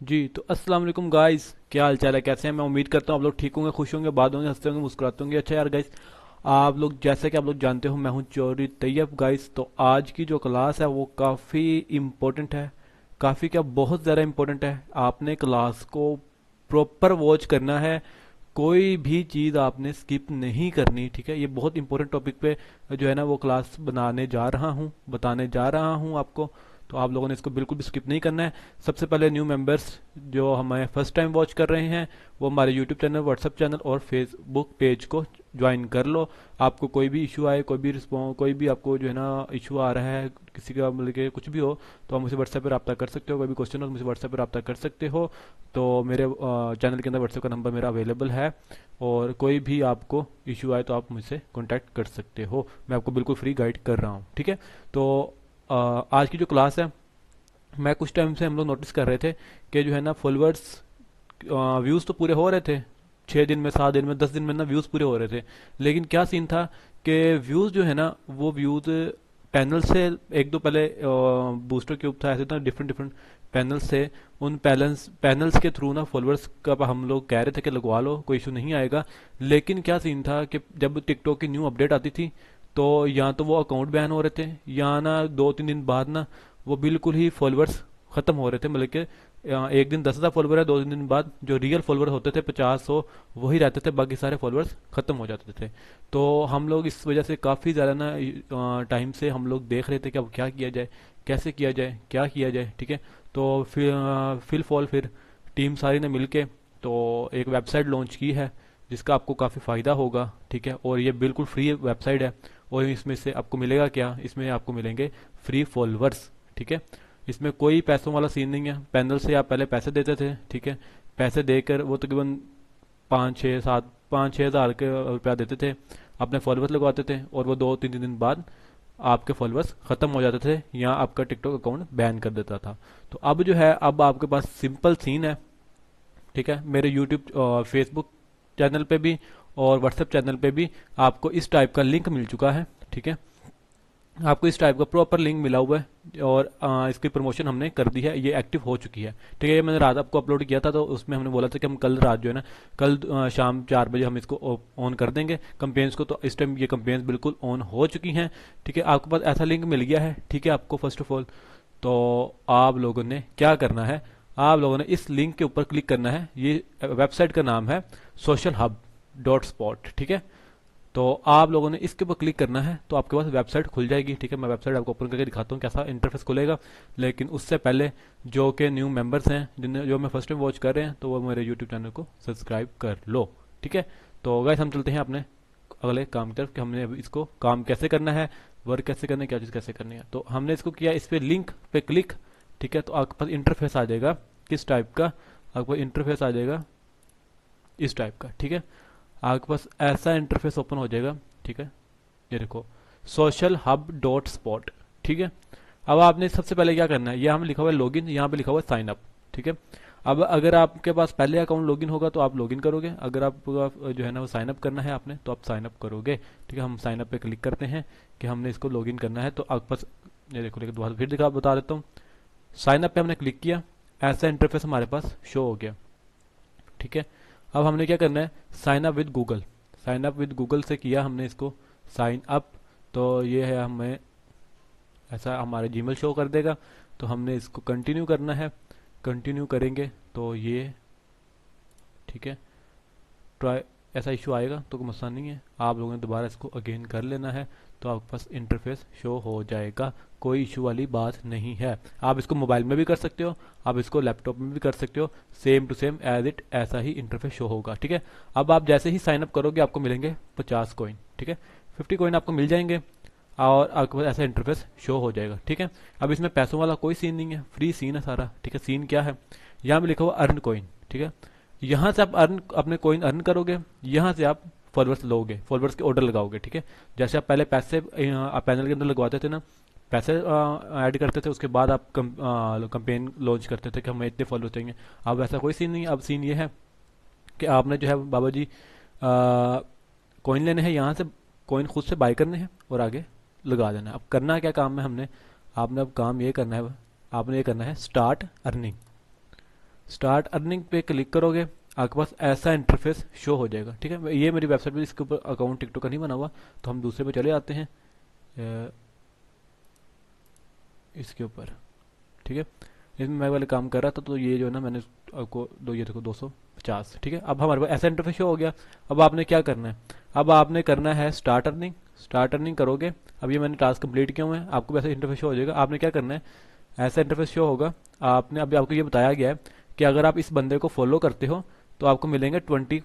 जी तो अस्सलाम वालेकुम गाइस, क्या हाल चाल है? कैसे हैं? मैं उम्मीद करता हूँ आप लोग ठीक होंगे, खुश होंगे, बात होंगे, हंसते होंगे, मुस्कुराते होंगे। अच्छा यार गाइस, आप लोग जैसे कि आप लोग जानते हो मैं हूँ चौधरी तैयब गाइस। तो आज की जो क्लास है वो काफ़ी इम्पोर्टेंट है, काफ़ी क्या बहुत ज़्यादा इम्पोर्टेंट है। आपने क्लास को प्रॉपर वॉच करना है, कोई भी चीज़ आपने स्किप नहीं करनी, ठीक है? ये बहुत इंपॉर्टेंट टॉपिक पे जो है ना वो क्लास बनाने जा रहा हूँ, बताने जा रहा हूँ आपको। तो आप लोगों ने इसको बिल्कुल भी स्किप नहीं करना है। सबसे पहले न्यू मेंबर्स जो हमें फर्स्ट टाइम वॉच कर रहे हैं वो हमारे यूट्यूब चैनल, व्हाट्सएप चैनल और फेसबुक पेज को ज्वाइन कर लो। आपको कोई भी इशू आए, कोई भी रिस्पॉन्स, कोई भी आपको जो है ना इशू आ रहा है किसी का, मतलब कि कुछ भी हो, तो आप मुझसे व्हाट्सएप पर रब्ता कर सकते हो। कोई भी क्वेश्चन हो तो मुझे व्हाट्सएप पर रब्ता कर सकते हो। तो मेरे चैनल के अंदर व्हाट्सएप का नंबर मेरा अवेलेबल है, और कोई भी आपको इशू आए तो आप मुझसे कांटेक्ट कर सकते हो। मैं आपको बिल्कुल फ्री गाइड कर रहा हूँ, ठीक है? तो आज की जो क्लास है, मैं कुछ टाइम से हम लोग नोटिस कर रहे थे कि जो है ना फॉलोअर्स, व्यूज़ तो पूरे हो रहे थे, 6 दिन में, 7 दिन में, 10 दिन में ना व्यूज़ पूरे हो रहे थे। लेकिन क्या सीन था कि व्यूज़ जो है ना वो व्यूज़ पैनल से, एक दो पहले बूस्टर क्यूब था, ऐसे था डिफरेंट डिफरेंट पैनल से, उन पैनल्स के थ्रू ना फॉलोअर्स का हम लोग कह रहे थे कि लगवा लो, कोई इशू नहीं आएगा। लेकिन क्या सीन था कि जब टिकटॉक की न्यू अपडेट आती थी तो या तो वो अकाउंट बैन हो रहे थे, या ना 2-3 दिन बाद ना वो बिल्कुल ही फॉलोअर्स खत्म हो रहे थे। मतलब कि एक दिन 10,000 फॉलोवर है, 2-3 दिन बाद जो रियल फॉलोवर होते थे 50-100 वही रहते थे, बाकी सारे फॉलोअर्स खत्म हो जाते थे। तो हम लोग इस वजह से काफ़ी ज़्यादा ना टाइम से हम लोग देख रहे थे कि अब क्या किया जाए, कैसे किया जाए, क्या किया जाए, ठीक है? तो फिर टीम सारी ने मिलके तो एक वेबसाइट लॉन्च की है जिसका आपको काफ़ी फ़ायदा होगा, ठीक है? और ये बिल्कुल फ्री वेबसाइट है। और इसमें से आपको मिलेगा क्या? इसमें आपको मिलेंगे फ्री फॉलोअर्स, ठीक है? इसमें कोई पैसों वाला सीन नहीं है। पैनल से आप पहले पैसे देते थे, ठीक है? पैसे देकर वो तकरीबन 5-6 हज़ार के रुपया देते थे, अपने फॉलोअर्स लगवाते थे, और वो 2-3 दिन बाद आपके फॉलोअर्स खत्म हो जाते थे या आपका टिकटॉक अकाउंट बैन कर देता था। तो अब जो है, अब आपके पास सिंपल सीन है, ठीक है? मेरे यूट्यूब, फेसबुक चैनल पे भी और व्हाट्सएप चैनल पे भी आपको इस टाइप का लिंक मिल चुका है, ठीक है? आपको इस टाइप का प्रॉपर लिंक मिला हुआ है, और इसकी प्रमोशन हमने कर दी है, ये एक्टिव हो चुकी है, ठीक है? ये मैंने रात आपको अपलोड किया था, तो उसमें हमने बोला था कि हम कल रात जो है ना, कल शाम 4 बजे हम इसको ऑन कर देंगे कंपेन्स को। तो इस टाइम ये कंपेन्स बिल्कुल ऑन हो चुकी हैं, ठीक है? आपके पास ऐसा लिंक मिल गया है, ठीक है? आपको फर्स्ट ऑफ ऑल तो आप लोगों ने क्या करना है, आप लोगों ने इस लिंक के ऊपर क्लिक करना है। ये वेबसाइट का नाम है socialhub.spot, ठीक है? तो आप लोगों ने इसके ऊपर क्लिक करना है तो आपके पास वेबसाइट खुल जाएगी, ठीक है? मैं वेबसाइट आपको ओपन करके दिखाता हूँ कैसा इंटरफेस खुलेगा। लेकिन उससे पहले जो कि न्यू मेंबर्स हैं, जिन्हें जो मैं फर्स्ट टाइम वॉच कर रहे हैं, तो वो मेरे यूट्यूब चैनल को सब्सक्राइब कर लो, ठीक है? तो गाइस हम चलते हैं अपने अगले काम की तरफ कि हमने अभी इसको काम कैसे करना है, वर्क कैसे करना है, क्या चीज़ कैसे करनी है। तो हमने इसको किया, इस पर लिंक पे क्लिक, ठीक है? तो आपके पास इंटरफेस आ जाएगा किस टाइप का, आपके पास इंटरफेस आ जाएगा इस टाइप का, ठीक है? आपके पास ऐसा इंटरफेस ओपन हो जाएगा, ठीक है? ये देखो, socialhub.spot, ठीक है? अब आपने सबसे पहले क्या करना है, यहाँ में लिखा हुआ है लॉगिन, यहाँ पे लिखा हुआ है साइन अप, ठीक है? अब अगर आपके पास पहले अकाउंट लॉगिन होगा तो आप लॉगिन करोगे, अगर आपको जो है ना वो साइन अप करना है आपने तो आप साइन अप करोगे, ठीक है? हम साइन अप पे क्लिक करते हैं कि हमने इसको लॉगिन करना है। तो आपके पास, ये देखो, लेकिन दोबारा फिर दिखा बता देता हूँ। साइन अप पे हमने क्लिक किया, ऐसा इंटरफेस हमारे पास शो हो गया, ठीक है? अब हमने क्या करना है, sign up with Google. Sign up with Google से किया हमने इसको साइन अप, तो ये है, हमें ऐसा हमारे जीमेल शो कर देगा। तो हमने इसको कंटिन्यू करना है, कंटिन्यू करेंगे तो ये, ठीक है? ट्राई, ऐसा इशू आएगा तो कोई मसला नहीं है, आप लोगों ने दोबारा इसको अगेन कर लेना है, तो आपके पास इंटरफेस शो हो जाएगा। कोई इशू वाली बात नहीं है। आप इसको मोबाइल में भी कर सकते हो, आप इसको लैपटॉप में भी कर सकते हो, same to same as it ऐसा ही इंटरफेस शो होगा, ठीक है? अब आप जैसे ही साइन अप करोगे आपको मिलेंगे 50 कॉइन, ठीक है? 50 कॉइन आपको मिल जाएंगे, और आपके पास ऐसा इंटरफेस शो हो जाएगा, ठीक है? अब इसमें पैसों वाला कोई सीन नहीं है, फ्री सीन है सारा, ठीक है? सीन क्या है, यहाँ पे लिखा हुआ अर्न कॉइन, ठीक है? यहाँ से आप अर्न, अपने कॉइन अर्न करोगे, यहाँ से आप फॉलोअर्स लोगे, फॉलोअर्स के ऑर्डर लगाओगे, ठीक है? जैसे आप पहले पैसे पैनल के अंदर लगवाते थे ना, पैसे ऐड करते थे, उसके बाद आप कंपेन लॉन्च करते थे कि हमें इतने फॉलोअर्स चाहिए। अब ऐसा कोई सीन नहीं है। अब सीन ये है कि आपने जो है बाबा जी कॉइन लेने हैं, यहाँ से कॉइन खुद से बाय करने हैं और आगे लगा देना है। अब करना क्या काम है हमने, आपने अब काम ये करना है, आपने ये करना है स्टार्ट अर्निंग। स्टार्ट अर्निंग पे क्लिक करोगे, आपके पास ऐसा इंटरफेस शो हो जाएगा। ठीक है, ये मेरी वेबसाइट पे इसके ऊपर अकाउंट टिकटॉक का नहीं बना हुआ, तो हम दूसरे पे चले आते हैं इसके ऊपर। ठीक है, इसमें मैं वाले काम कर रहा था, तो ये जो है ना मैंने आपको दो, ये देखो 250। ठीक है, अब हमारे पास ऐसा इंटरफेस शो हो गया। अब आपने क्या करना है, अब आपने करना है स्टार्ट अर्निंग। स्टार्ट अर्निंग करोगे, अब ये मैंने टास्क कंप्लीट किया हुआ है, आपको वैसे इंटरफेस शो हो जाएगा। आपने क्या करना है, ऐसा इंटरफेस शो होगा। आपने अभी आपको ये बताया गया है कि अगर आप इस बंदे को फॉलो करते हो तो आपको मिलेंगे 20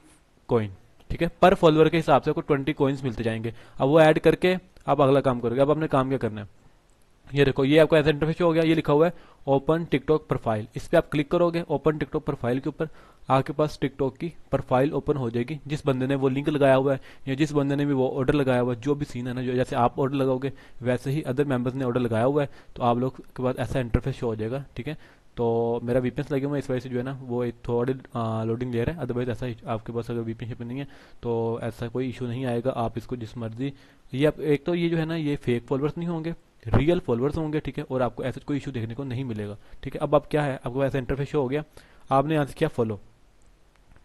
कॉइन। ठीक है, पर फॉलोअर के हिसाब से आपको 20 कॉइन्स मिलते जाएंगे। अब वो ऐड करके आप अगला काम करोगे। अब आपने काम क्या करना है, ये देखो ये आपका ऐसा इंटरफेस हो गया, ये लिखा हुआ है ओपन टिकटॉक प्रोफाइल। इस पे आप क्लिक करोगे, ओपन टिकटॉक प्रोफाइल के ऊपर आपके पास टिकटॉक की प्रोफाइल ओपन हो जाएगी। जिस बंदे ने वो लिंक लगाया हुआ है या जिस बंदे ने भी वो ऑर्डर लगाया हुआ है, जो भी सीन है ना, जो जैसे आप ऑर्डर लगाओगे वैसे ही अदर मेंबर्स ने ऑर्डर लगाया हुआ है, तो आप लोग के पास ऐसा इंटरफेस शो हो जाएगा। ठीक है, तो मेरा वीपीएन लगे हुआ है, इस वजह से जो है ना वो एक थोड़ी लोडिंग ले रहा है। अदरवाइज ऐसा आपके पास अगर वीपीएन नहीं है तो ऐसा कोई इशू नहीं आएगा, आप इसको जिस मर्जी। ये एक तो ये जो है ना ये फेक फॉलोअर्स नहीं होंगे, रियल फॉलोअर्स होंगे। ठीक है, और आपको ऐसा कोई इशू देखने को नहीं मिलेगा। ठीक है, अब आप क्या है, आपको ऐसा इंटरफेस शो हो गया, आपने यहाँ से किया फॉलो।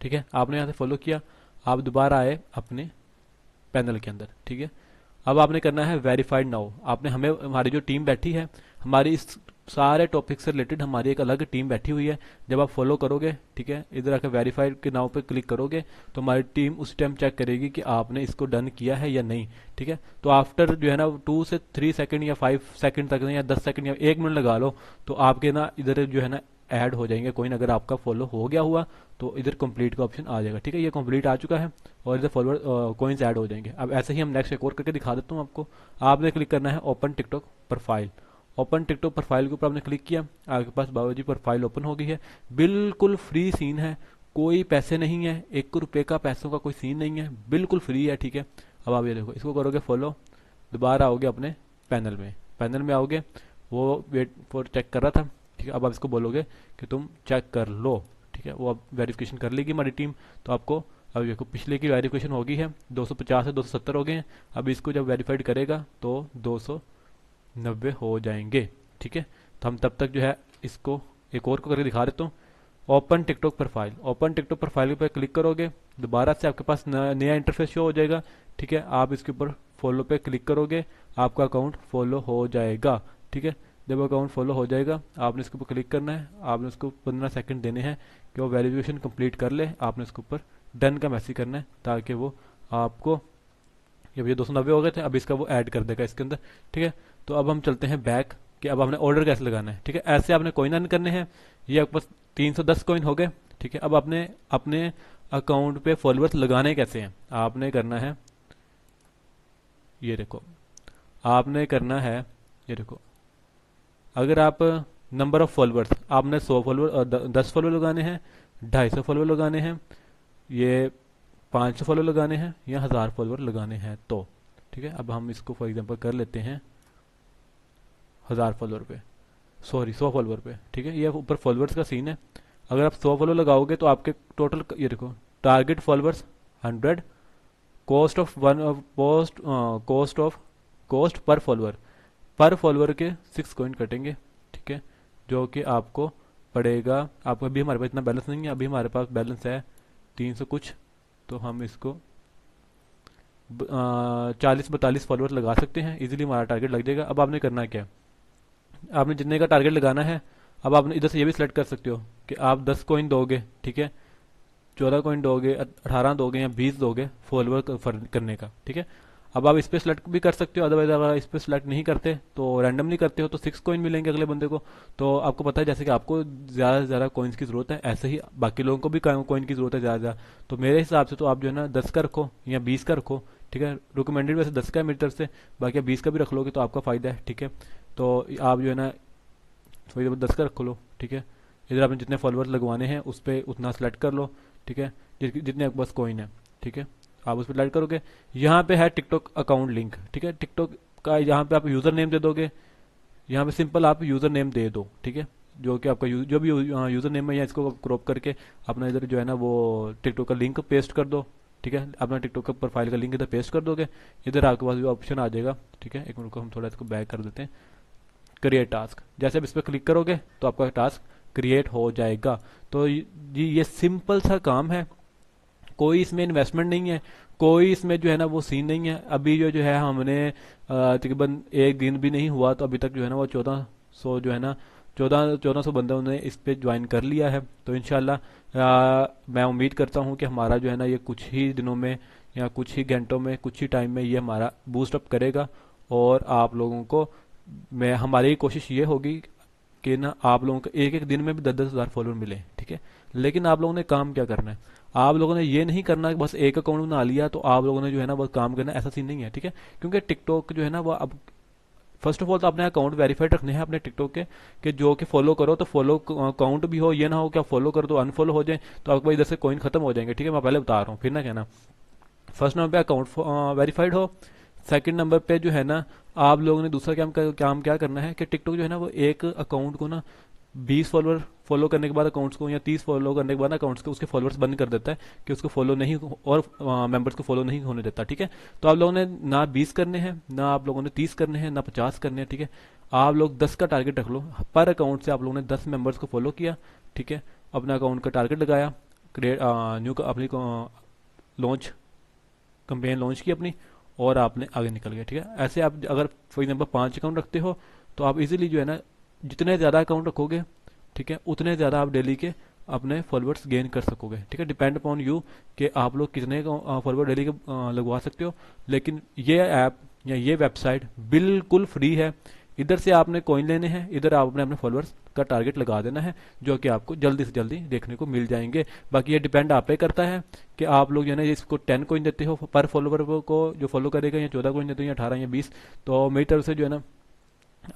ठीक है, आपने यहाँ से फॉलो किया, आप दोबारा आए अपने पैनल के अंदर। ठीक है, अब आपने करना है वेरीफाइड नाउ। आपने हमें, हमारी जो टीम बैठी है, हमारी इस सारे टॉपिक से रिलेटेड हमारी एक अलग टीम बैठी हुई है। जब आप फॉलो करोगे, ठीक है, इधर आकर वेरीफाइड के नाउ पे क्लिक करोगे तो हमारी टीम उस टाइम चेक करेगी कि आपने इसको डन किया है या नहीं। ठीक है, तो आफ्टर जो है ना 2 से 3 सेकंड या 5 सेकंड तक या 10 सेकंड या 1 मिनट लगा लो, तो आपके ना इधर जो है ना ऐड हो जाएंगे कोइन। अगर आपका फॉलो हो गया हुआ तो इधर कंप्लीट का ऑप्शन आ जाएगा। ठीक है, ये कंप्लीट आ चुका है और इधर फॉलोअर कॉइन्स ऐड हो जाएंगे। अब ऐसे ही हम नेक्स्ट एक और करके दिखा देता हूँ आपको। आपने क्लिक करना है open TikTok profile. Open TikTok profile के ऊपर आपने क्लिक किया, आपके पास बाबूजी प्रोफाइल ओपन हो गई है। बिल्कुल फ्री सीन है, कोई पैसे नहीं है, 1 रुपये का पैसों का कोई सीन नहीं है, बिल्कुल फ्री है। ठीक है, अब आप ये देखो, इसको करोगे फॉलो, दोबारा आओगे अपने पैनल में। पैनल में आओगे, वो वेट फॉर चेक कर रहा था। ठीक है, अब आप इसको बोलोगे कि तुम चेक कर लो। ठीक है, वो अब वेरिफिकेशन कर लेगी हमारी टीम। तो आपको अब देखो पिछले की वेरिफिकेशन हो गई है, 250 से 270 हो गए हैं। अब इसको जब वेरीफाइड करेगा तो 290 हो जाएंगे। ठीक है, तो हम तब तक जो है इसको एक और को करके दिखा देता हूँ। Open TikTok profile, open TikTok profile पे क्लिक करोगे, दोबारा से आपके पास नया इंटरफेस शो हो जाएगा। ठीक है, आप इसके ऊपर फॉलो पे क्लिक करोगे, आपका अकाउंट फॉलो हो जाएगा। ठीक है, जब अकाउंट फॉलो हो जाएगा आपने इसके ऊपर क्लिक करना है, आपने उसको 15 सेकंड देने हैं कि वो वेरिफिकेशन कंप्लीट कर ले। आपने उसके ऊपर डन का मैसेज करना है ताकि वो आपको, जब ये 290 हो गए थे, अब इसका वो ऐड कर देगा इसके अंदर। ठीक है, तो अब हम चलते हैं बैक कि अब हमने ऑर्डर कैसे लगाना है। ठीक है, ऐसे आपने कॉइन अर्न करने हैं। ये आपके पास 310 कॉइन हो गए। ठीक है, अब आपने अपने अकाउंट पे फॉलोअर्स लगाने कैसे हैं, आपने करना है, ये देखो, आपने करना है, ये देखो, अगर आप नंबर ऑफ फॉलोअर्स, आपने 100 फॉलोअर, 10 फॉलोअर लगाने हैं, 250 फॉलोअर लगाने हैं, ये 500 फॉलोअर लगाने हैं या 1000 फॉलोअर लगाने हैं तो। ठीक है, अब हम इसको फॉर एग्जांपल कर लेते हैं 1000 फॉलोअर पे, सॉरी 100 फॉलोअर पे। ठीक है, ये ऊपर फॉलोअर्स का सीन है। अगर आप 100 फॉलोअर लगाओगे तो आपके टोटल, ये देखो, target followers 100, cost of one, cost per follower के 6 कॉइन कटेंगे। ठीक है, जो कि आपको पड़ेगा, आपको अभी हमारे पास इतना बैलेंस नहीं है, अभी हमारे पास बैलेंस है 300 कुछ, तो हम इसको 40-42 फॉलोअर्स लगा सकते हैं, इजीली हमारा टारगेट लग जाएगा। अब आपने करना क्या है, आपने जितने का टारगेट लगाना है, अब आपने इधर से ये भी सिलेक्ट कर सकते हो कि आप 10 कॉइन दोगे, ठीक है, 14 कॉइन दोगे, 18 दोगे या 20 दोगे फॉलोअर करने का। ठीक है, अब आप इस पे सिलेक्ट भी कर सकते हो, अदरवाइज अगर इस पे सिलेक्ट नहीं करते तो रैंडमली करते हो तो 6 कॉइन मिलेंगे अगले बंदे को। तो आपको पता है जैसे कि आपको ज़्यादा से ज़्यादा कॉइन्स की ज़रूरत है, ऐसे ही बाकी लोगों को भी कॉइन की ज़रूरत है ज़्यादा। तो मेरे हिसाब से तो आप जो है ना 10 का रखो या 20 का रखो। ठीक है, रिकमेंडेड वैसे 10 का है मेरी तरफ से, बाकी आप 20 का भी रख लोगे तो आपका फ़ायदा है। ठीक है, तो आप जो है ना थोड़ी देर 10 का रख लो। ठीक है, इधर आपने जितने फॉलोअर्स लगवाने हैं उस पर उतना सेलेक्ट कर लो। ठीक है, जितने आपके पास कॉइन है, ठीक है, आप उस पर लाइट करोगे। यहाँ पे है टिकटॉक अकाउंट लिंक। ठीक है, टिकटॉक का यहाँ पे आप यूजर नेम दे दोगे, यहाँ पे सिंपल आप यूजर नेम दे दो। ठीक है, जो कि आपका जो भी यूजर नेम है, या इसको क्रॉप करके अपना इधर जो है ना वो टिकटॉक का लिंक पेस्ट कर दो। ठीक है, अपना टिकटॉक का प्रोफाइल का लिंक इधर पेस्ट कर दोगे, इधर आपके पास भी ऑप्शन आ जाएगा। ठीक है, एक मिनट को हम थोड़ा इसको बैक कर देते हैं। क्रिएट टास्क, जैसे अब इस पर क्लिक करोगे तो आपका टास्क क्रिएट हो जाएगा। तो ये सिंपल सा काम है, कोई इसमें इन्वेस्टमेंट नहीं है, कोई इसमें जो है ना वो सीन नहीं है। अभी जो जो है हमने तकरीबन एक दिन भी नहीं हुआ तो अभी तक जो है ना वो 1400 जो है ना 1400 बंदों ने इस पे ज्वाइन कर लिया है। तो इंशाल्लाह मैं उम्मीद करता हूँ कि हमारा जो है ना ये कुछ ही दिनों में या कुछ ही घंटों में, कुछ ही टाइम में ये हमारा बूस्ट अप करेगा। और आप लोगों को, मैं हमारी कोशिश ये होगी कि ना आप लोगों को एक एक दिन में भी 10-10 हज़ार फॉलोअर मिले, ठीक है। लेकिन आप लोगों ने काम क्या करना है, आप लोगों ने ये नहीं करना कि बस एक अकाउंट बना लिया तो आप लोगों ने जो है ना वो काम करना है, ऐसा सीन नहीं है, ठीक है। क्योंकि टिकटॉक जो है ना वो अब फर्स्ट ऑफ ऑल तो अपने अकाउंट वेरीफाइड रखने हैं अपने टिकटॉक के, कि जो कि फॉलो करो तो फॉलो अकाउंट भी हो, ये ना हो कि आप फॉलो करो तो अनफॉलो हो जाए तो आपको इधर से कॉइन खत्म हो जाएंगे, ठीक है। मैं पहले बता रहा हूँ, फिर ना कहना। फर्स्ट नंबर पे अकाउंट वेरीफाइड हो। सेकंड नंबर पे जो है ना आप लोगों ने दूसरा काम क्या करना है कि टिकटॉक जो है ना वो एक अकाउंट को ना 20 फॉलोअर फॉलो करने के बाद अकाउंट्स को, या 30 फॉलो करने के बाद अकाउंट्स को, उसके फॉलोअर्स बंद कर देता है कि उसको फॉलो नहीं और मेंबर्स को फॉलो नहीं होने देता, ठीक है। तो आप लोगों ने ना 20 करने हैं, ना आप लोगों ने 30 करने हैं, ना 50 करने हैं, ठीक है। आप लोग 10 का टारगेट रख लो। पर अकाउंट से आप लोगों ने 10 मेंबर्स को फॉलो किया, ठीक है। अपना अकाउंट का टारगेट लगाया, क्रिएट न्यू अपनी लॉन्च कंपेन लॉन्च की अपनी, और आपने आगे निकल गया, ठीक है। ऐसे आप अगर फॉर एग्जाम्पल 5 अकाउंट रखते हो तो आप इजीली जो है ना जितने ज़्यादा अकाउंट रखोगे, ठीक है, उतने ज़्यादा आप डेली के अपने फॉलोअर्स गेन कर सकोगे, ठीक है। डिपेंड अपॉन यू कि आप लोग कितने फॉलोअर डेली के लगवा सकते हो। लेकिन ये ऐप या ये वेबसाइट बिल्कुल फ्री है। इधर से आपने कॉइन लेने हैं, इधर आपने अपने फॉलोअर्स का टारगेट लगा देना है, जो कि आपको जल्दी से जल्दी देखने को मिल जाएंगे। बाकी ये डिपेंड आप पे करता है कि आप लोग जो है ना इसको 10 कॉइन देते हो पर फॉलोवर को जो फॉलो करेगा, या 14 कॉइन देते हो, या 18 या 20। तो मेरी तरफ से जो है ना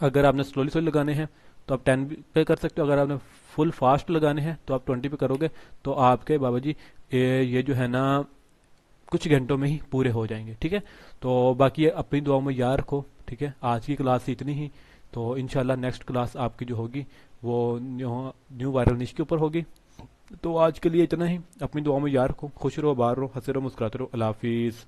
अगर आपने स्लोली स्लोली लगाने हैं तो आप 10 पे कर सकते हो, अगर आपने फुल फास्ट लगाने हैं तो आप 20 पे करोगे तो आपके बाबा जी ये जो है ना कुछ घंटों में ही पूरे हो जाएंगे, ठीक है। तो बाकी ये अपनी दुआओं में याद रखो, ठीक है। आज की क्लास से इतनी ही। तो इंशाल्लाह नेक्स्ट क्लास आपकी जो होगी वो न्यू वायरल निश के ऊपर होगी। तो आज के लिए इतना ही। अपनी दुआओं में याद रखो, खुश रहो, बाहर रहो, हंसे रहो, मुस्कुराते रहो। अल्लाह हाफिज़।